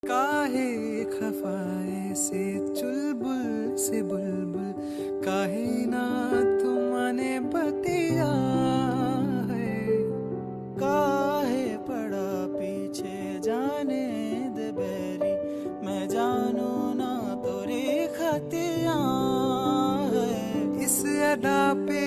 काहे खफाए से चुलबुल से बुलबुल, काहे ना तुमने बतिया है। काहे पड़ा पीछे जाने दे बैरी, मैं जानू ना तोरी खतिया है। इस अदा पे